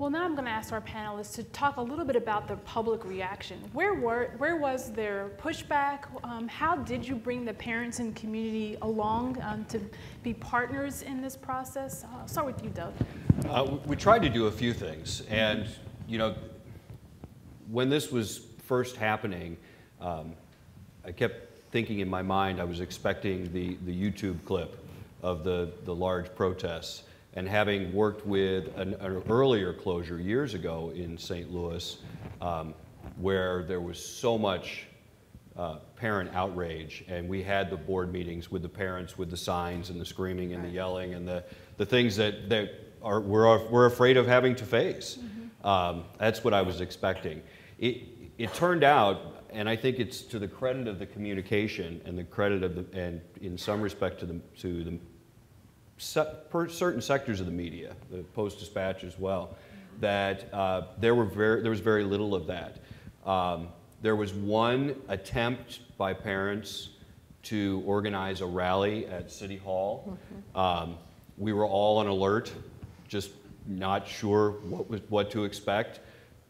Well, now I'm going to ask our panelists to talk a little bit about the public reaction. Where was their pushback? How did you bring the parents and community along to be partners in this process? I'll start with you, Doug. We tried to do a few things, and you know, when this was first happening, I kept thinking in my mind I was expecting the YouTube clip of the large protests. And having worked with an earlier closure years ago in St. Louis, where there was so much parent outrage, and we had the board meetings with the parents, with the signs and the screaming and the yelling and the things that we're afraid of having to face. That's what I was expecting. It turned out, and I think it's to the credit of the communication and the credit of and in some respect to the certain sectors of the media, the Post-Dispatch as well, that there was very little of that. There was one attempt by parents to organize a rally at City Hall. We were all on alert, just not sure what to expect.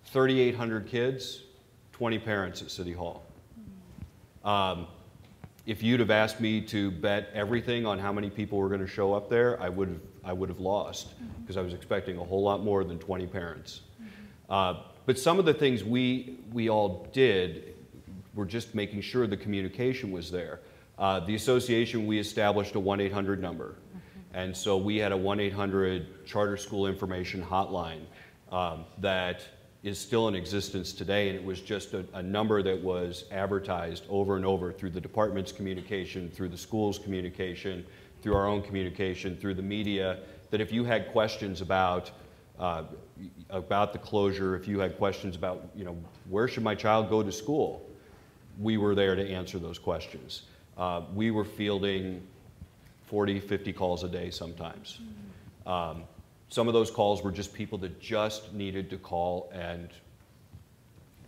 3,800 kids, 20 parents at City Hall. If you'd have asked me to bet everything on how many people were going to show up there, I would have lost, because I was expecting a whole lot more than 20 parents. But some of the things we all did were just making sure the communication was there. The association, we established a 1-800 number. And so we had a 1-800 charter school information hotline that is still in existence today, and it was just a number that was advertised over and over through the department's communication, through the school's communication, through our own communication, through the media, that if you had questions about the closure, if you had questions about, you know, where should my child go to school, we were there to answer those questions. We were fielding 40, 50 calls a day sometimes. Some of those calls were just people that just needed to call and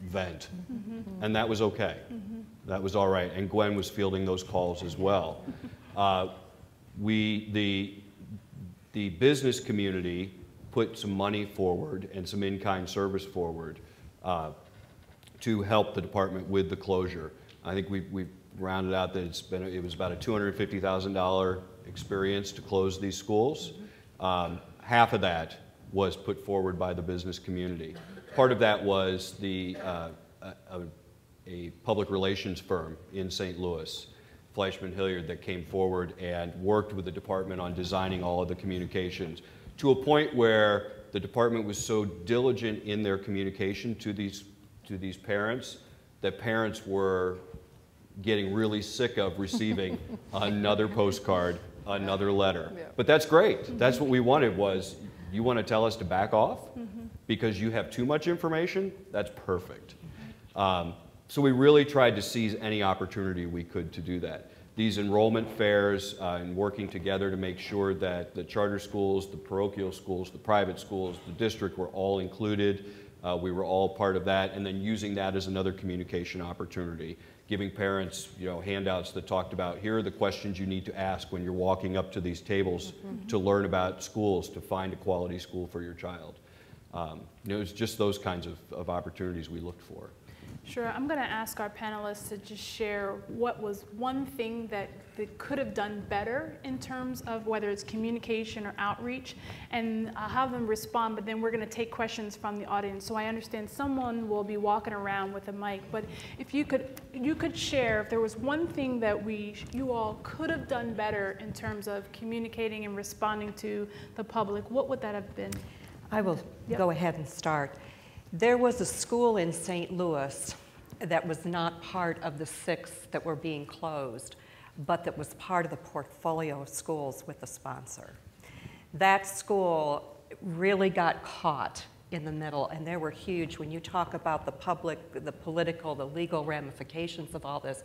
vent. And that was okay. That was all right. And Gwen was fielding those calls as well. The business community put some money forward and some in-kind service forward to help the department with the closure. I think we've rounded out that it was about a $250,000 experience to close these schools. Half of that was put forward by the business community. Part of that was a public relations firm in St. Louis, Fleischman Hilliard, that came forward and worked with the department on designing all of the communications, to a point where the department was so diligent in their communication to these parents that parents were getting really sick of receiving another postcard, another letter. But that's great. That's what we wanted. Was, you want to tell us to back off because you have too much information? That's perfect. So we really tried to seize any opportunity we could to do that. These enrollment fairs and working together to make sure that the charter schools, the parochial schools, the private schools, the district were all included. We were all part of that, and then using that as another communication opportunity. Giving parents, you know, handouts that talked about, here are the questions you need to ask when you're walking up to these tables to learn about schools, to find a quality school for your child. It was just those kinds of opportunities we looked for. Sure. I'm going to ask our panelists to just share what was one thing that they could have done better in terms of whether it's communication or outreach, and I'll have them respond, but then we're going to take questions from the audience. So I understand someone will be walking around with a mic, but if you could share if there was one thing that you all could have done better in terms of communicating and responding to the public, what would that have been? I will go ahead and start. There was a school in St. Louis that was not part of the 6 that were being closed, but that was part of the portfolio of schools with the sponsor. That school really got caught in the middle, and they were huge. When you talk about the public, the political, the legal ramifications of all this,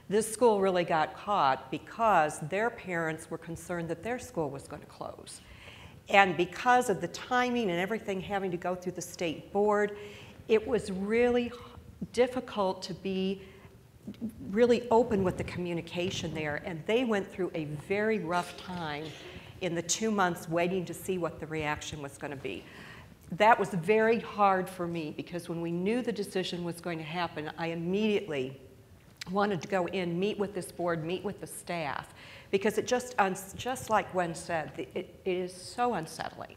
this school really got caught because their parents were concerned that their school was going to close. And because of the timing and everything having to go through the state board, it was really difficult to be really open with the communication there. And they went through a very rough time in the 2 months waiting to see what the reaction was going to be. that was very hard for me, because when we knew the decision was going to happen, I immediately wanted to go in, meet with this board, meet with the staff, because it just like Gwen said, it is so unsettling.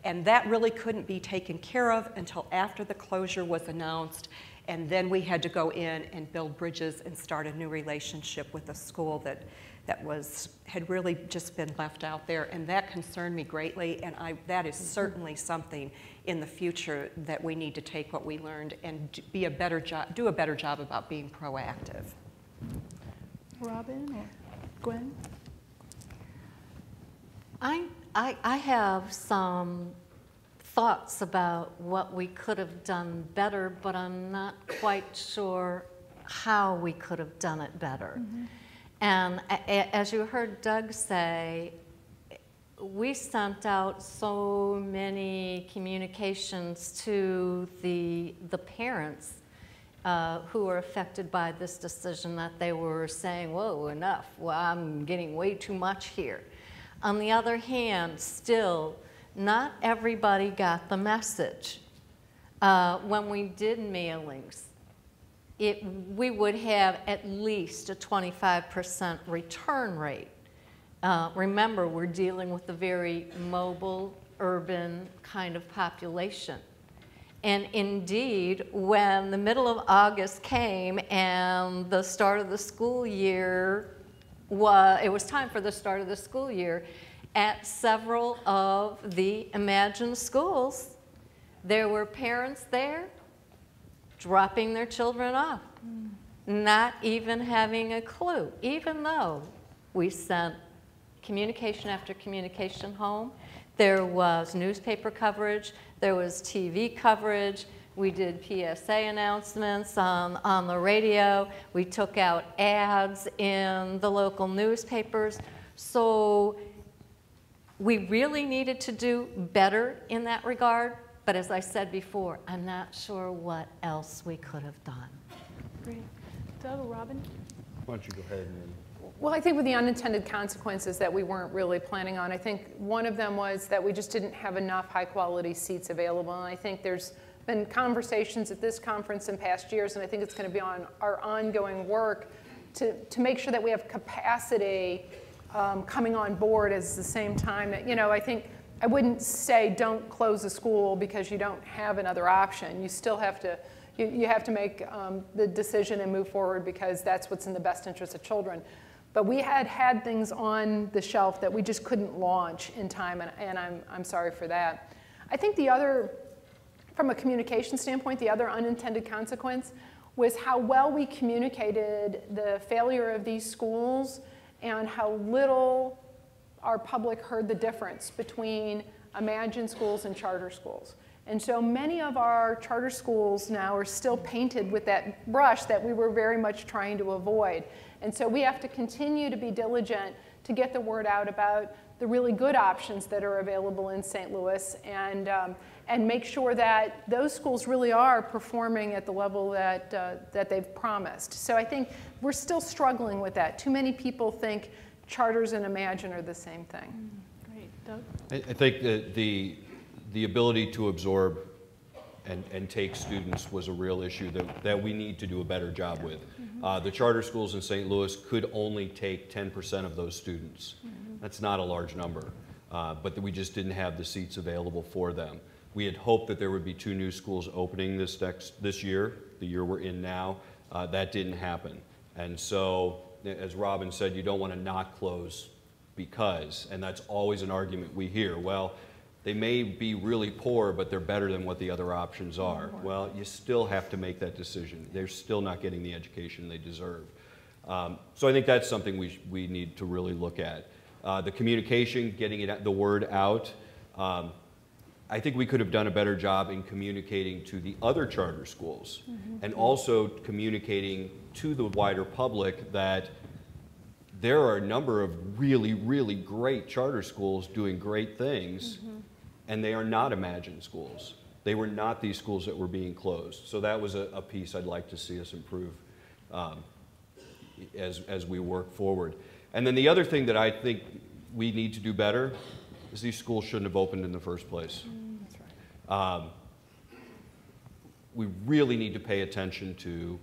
And that really couldn't be taken care of until after the closure was announced, and then we had to go in and build bridges and start a new relationship with a school that had really just been left out there, and that concerned me greatly, and that is certainly something in the future that we need to take what we learned and do a better job about being proactive. Robin or Gwen? I have some thoughts about what we could have done better, but I'm not quite sure how we could have done it better. Mm-hmm. And as you heard Doug say, we sent out so many communications to the parents who were affected by this decision that they were saying, whoa, enough, well, I'm getting way too much here. On the other hand, still, not everybody got the message. When we did mailings, we would have at least a 25% return rate. Remember, we're dealing with a very mobile, urban kind of population. And indeed, when the middle of August came and the start of the school year, it was time for the start of the school year, at several of the Imagine schools, there were parents there dropping their children off, not even having a clue, even though we sent communication after communication home. There was newspaper coverage, there was TV coverage, we did PSA announcements on the radio, we took out ads in the local newspapers. So we really needed to do better in that regard, but as I said before, I'm not sure what else we could have done. Great. Doug or Robin? Why don't you go ahead and then. Well, I think with the unintended consequences that we weren't really planning on, I think one of them was that we just didn't have enough high-quality seats available. And I think there's been conversations at this conference in past years, and I think it's going to be on our ongoing work to make sure that we have capacity coming on board at the same time. That, you know, I think I wouldn't say don't close a school because you don't have another option. You still have to. You have to make the decision and move forward because that's what's in the best interest of children. But we had things on the shelf that we just couldn't launch in time, and I'm sorry for that. I think the other, from a communication standpoint, the other unintended consequence was how well we communicated the failure of these schools and how little our public heard the difference between Imagine schools and charter schools. And so many of our charter schools now are still painted with that brush that we were very much trying to avoid. And so we have to continue to be diligent to get the word out about the really good options that are available in St. Louis and make sure that those schools really are performing at the level that they've promised. So I think we're still struggling with that. Too many people think charters and Imagine are the same thing. Great. Doug? I think that the ability to absorb and take students was a real issue that we need to do a better job with. The charter schools in St. Louis could only take 10% of those students. That's not a large number, but we just didn't have the seats available for them. We had hoped that there would be 2 new schools opening this year, the year we're in now. That didn't happen. And so, as Robin said, you don't want to not close because, and that's always an argument we hear. Well, they may be really poor, but they're better than what the other options are. Well, you still have to make that decision. They're still not getting the education they deserve. So I think that's something we need to really look at. The communication, getting the word out. I think we could have done a better job in communicating to the other charter schools and also communicating to the wider public that there are a number of really, really great charter schools doing great things. And they are not Imagine schools. They were not these schools that were being closed. So that was a piece I'd like to see us improve as we work forward. And then the other thing that I think we need to do better is these schools shouldn't have opened in the first place. That's right. We really need to pay attention to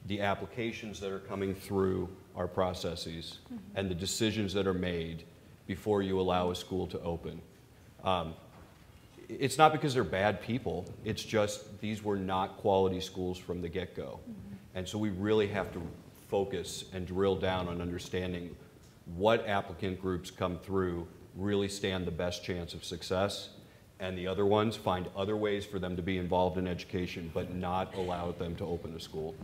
the applications that are coming through our processes and the decisions that are made before you allow a school to open. It's not because they're bad people, it's just these were not quality schools from the get-go. And so we really have to focus and drill down on understanding what applicant groups come through really stand the best chance of success, and the other ones find other ways for them to be involved in education but not allow them to open a school.